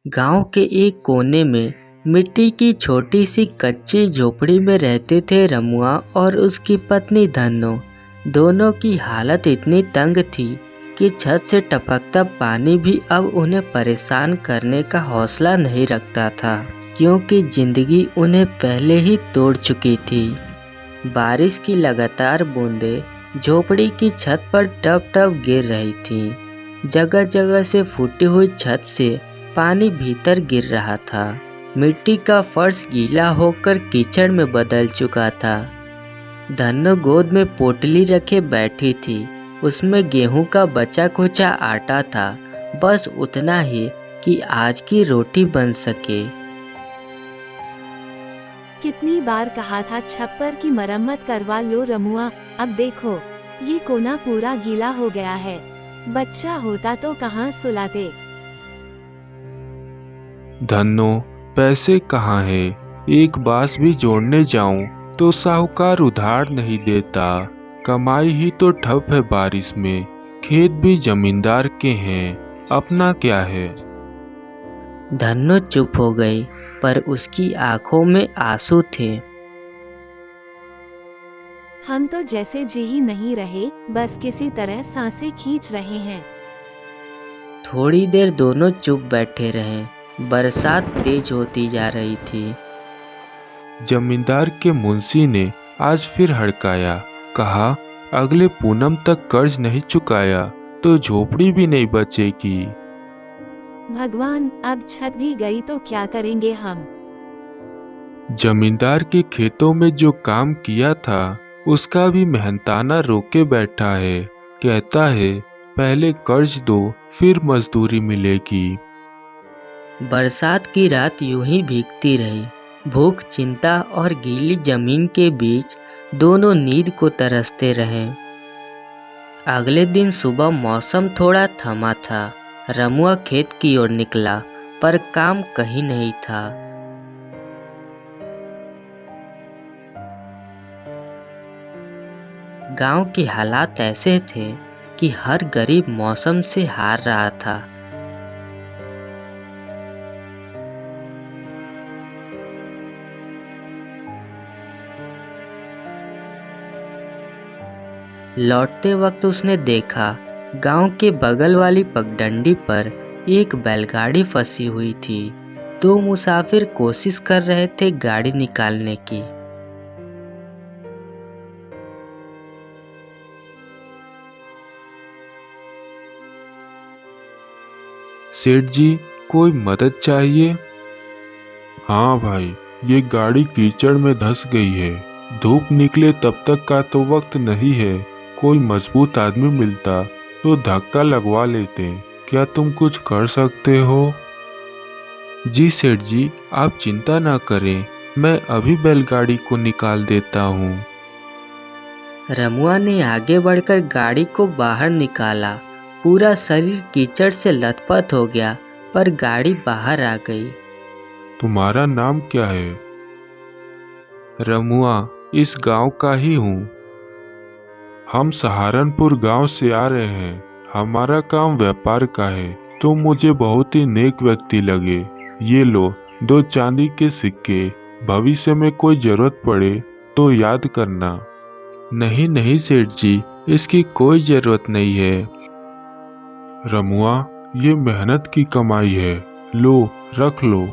गांव के एक कोने में मिट्टी की छोटी सी कच्ची झोपड़ी में रहते थे रमुआ और उसकी पत्नी धन्नो। दोनों की हालत इतनी तंग थी कि छत से टपकता पानी भी अब उन्हें परेशान करने का हौसला नहीं रखता था, क्योंकि जिंदगी उन्हें पहले ही तोड़ चुकी थी। बारिश की लगातार बूंदें झोपड़ी की छत पर टप टप गिर रही थीं। जगह जगह से फूटी हुई छत से पानी भीतर गिर रहा था। मिट्टी का फर्श गीला होकर कीचड़ में बदल चुका था। धन्नो गोद में पोटली रखे बैठी थी। उसमें गेहूं का बचा कुचा आटा था, बस उतना ही कि आज की रोटी बन सके। कितनी बार कहा था छप्पर की मरम्मत करवा लो रमुआ, अब देखो ये कोना पूरा गीला हो गया है। बच्चा होता तो कहाँ सुलाते। धन्नो, पैसे कहाँ हैं? एक बांस भी जोड़ने जाऊं तो साहूकार उधार नहीं देता। कमाई ही तो ठप है बारिश में। खेत भी जमींदार के हैं, अपना क्या है? धन्नो चुप हो गई, पर उसकी आंखों में आंसू थे। हम तो जैसे जी ही नहीं रहे, बस किसी तरह सांसें खींच रहे हैं। थोड़ी देर दोनों चुप बैठे रहे। बरसात तेज होती जा रही थी। जमींदार के मुंशी ने आज फिर हड़काया। कहा, अगले पूनम तक कर्ज नहीं चुकाया तो झोपड़ी भी नहीं बचेगी। भगवान, अब छत भी गई तो क्या करेंगे हम। जमींदार के खेतों में जो काम किया था उसका भी मेहनताना रोके बैठा है। कहता है पहले कर्ज दो फिर मजदूरी मिलेगी। बरसात की रात यूं ही भीगती रही। भूख, चिंता और गीली जमीन के बीच दोनों नींद को तरसते रहे। अगले दिन सुबह मौसम थोड़ा थमा था। रमुआ खेत की ओर निकला, पर काम कहीं नहीं था। गांव के हालात ऐसे थे कि हर गरीब मौसम से हार रहा था। लौटते वक्त उसने देखा गांव के बगल वाली पगडंडी पर एक बैलगाड़ी फंसी हुई थी। दो मुसाफिर कोशिश कर रहे थे गाड़ी निकालने की। सेठ जी, कोई मदद चाहिए? हाँ भाई, ये गाड़ी कीचड़ में धंस गई है। धूप निकले तब तक का तो वक्त नहीं है। कोई मजबूत आदमी मिलता तो धक्का लगवा लेते। क्या तुम कुछ कर सकते हो? जी सेठ जी, आप चिंता ना करें, मैं अभी बैलगाड़ी को निकाल देता हूँ। रमुआ ने आगे बढ़कर गाड़ी को बाहर निकाला। पूरा शरीर कीचड़ से लथपथ हो गया, पर गाड़ी बाहर आ गई। तुम्हारा नाम क्या है? रमुआ, इस गांव का ही हूँ। हम सहारनपुर गांव से आ रहे हैं। हमारा काम व्यापार का है। तुम मुझे बहुत ही नेक व्यक्ति लगे। ये लो 2 चांदी के सिक्के। भविष्य में कोई जरूरत पड़े तो याद करना। नहीं नहीं सेठ जी, इसकी कोई जरूरत नहीं है। रमुआ, ये मेहनत की कमाई है। लो, रख लो।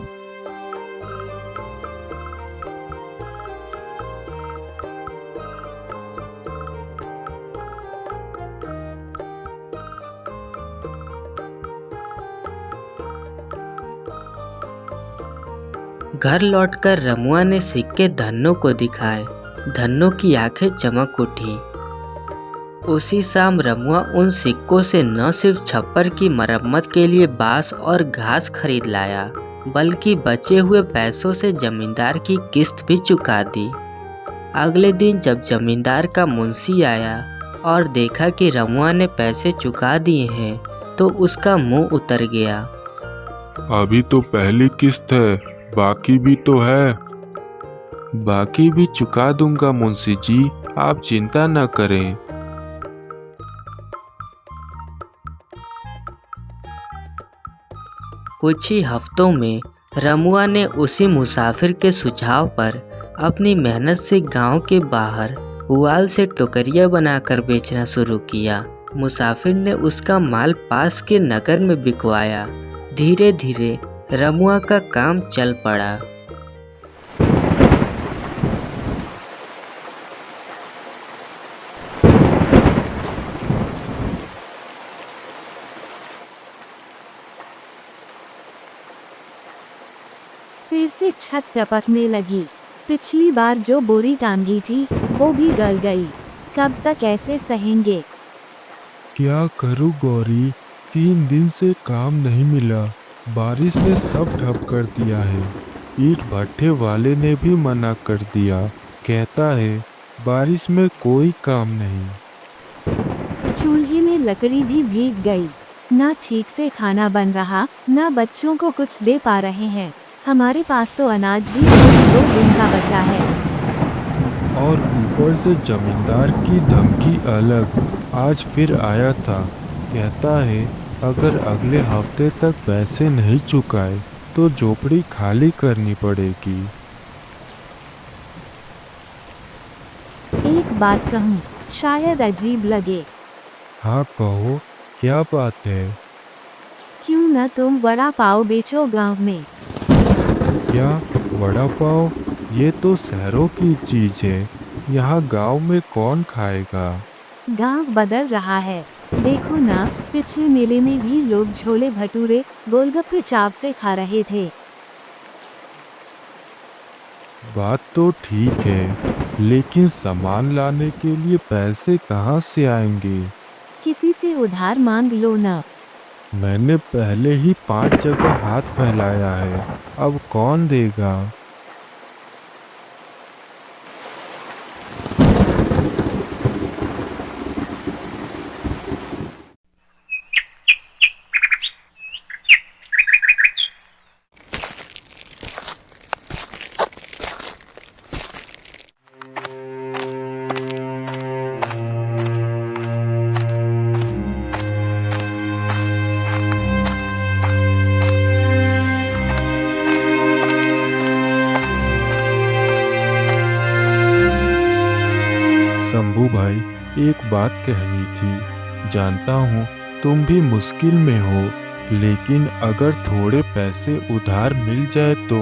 घर लौटकर रमुआ ने सिक्के धन्नो को दिखाए। धन्नो की आंखें चमक उठी। उसी शाम रमुआ उन सिक्कों से न सिर्फ छप्पर की मरम्मत के लिए बांस और घास खरीद लाया, बल्कि बचे हुए पैसों से जमींदार की किस्त भी चुका दी। अगले दिन जब जमींदार का मुंशी आया और देखा कि रमुआ ने पैसे चुका दिए हैं, तो उसका मुंह उतर गया। अभी तो पहली किस्त है, बाकी भी तो है। बाकी भी चुका दूंगा मुंशी जी, आप चिंता न करें। कुछ ही हफ्तों में रमुआ ने उसी मुसाफिर के सुझाव पर अपनी मेहनत से गांव के बाहर पुआल से टोकरियां बनाकर बेचना शुरू किया। मुसाफिर ने उसका माल पास के नगर में बिकवाया। धीरे धीरे रमुआ का काम चल पड़ा। फिर से छत टपकने लगी। पिछली बार जो बोरी टांगी थी वो भी गल गई। कब तक ऐसे सहेंगे? क्या करूं गौरी, 3 दिन से काम नहीं मिला। बारिश ने सब ठप कर दिया है। ईंट भट्ठे वाले ने भी मना कर दिया, कहता है बारिश में कोई काम नहीं। चूल्हे में लकड़ी भी भीग गई। ना ठीक से खाना बन रहा, ना बच्चों को कुछ दे पा रहे हैं। हमारे पास तो अनाज भी सिर्फ 2 दिन का बचा है। और ऊपर से जमींदार की धमकी अलग। आज फिर आया था, कहता है अगर अगले हफ्ते तक पैसे नहीं चुकाए तो झोपड़ी खाली करनी पड़ेगी। एक बात कहूँ, शायद अजीब लगे। हाँ कहो, क्या बात है? क्यों न तुम वड़ा पाव बेचो गांव में? क्या वड़ा पाव? ये तो शहरों की चीज है, यहाँ गांव में कौन खाएगा? गांव बदल रहा है। देखो ना, पिछले मेले में भी लोग छोले भटूरे गोलगप्पे चाव से खा रहे थे। बात तो ठीक है, लेकिन सामान लाने के लिए पैसे कहाँ से आएंगे? किसी से उधार मांग लो ना। मैंने पहले ही 5 जगह हाथ फैलाया है, अब कौन देगा? शंभू भाई, एक बात कहनी थी। जानता हूँ तुम भी मुश्किल में हो, लेकिन अगर थोड़े पैसे उधार मिल जाए तो।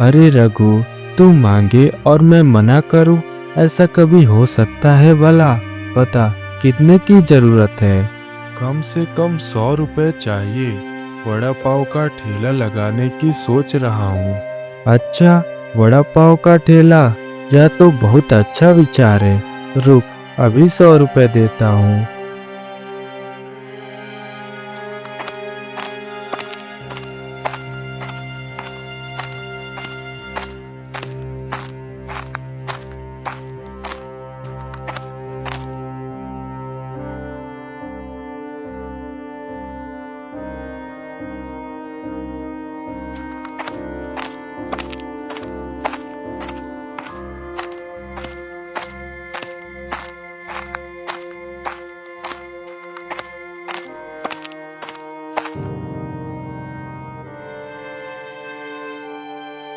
अरे रघु, तू मांगे और मैं मना करूं, ऐसा कभी हो सकता है भला? बता, कितने की जरूरत है? कम से कम 100 रुपए चाहिए। वड़ा पाव का ठेला लगाने की सोच रहा हूँ। अच्छा, वड़ा पाव का ठेला? यह तो बहुत अच्छा विचार है। रुक, अभी 100 रुपए देता हूँ।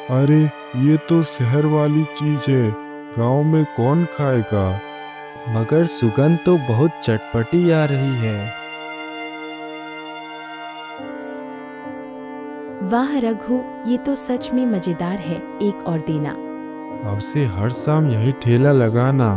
अरे ये तो शहर वाली चीज है, गांव में कौन खाएगा? मगर सुगंध तो बहुत चटपटी आ रही है। वाह रघु, ये तो सच में मजेदार है। एक और देना। अब से हर शाम यही ठेला लगाना।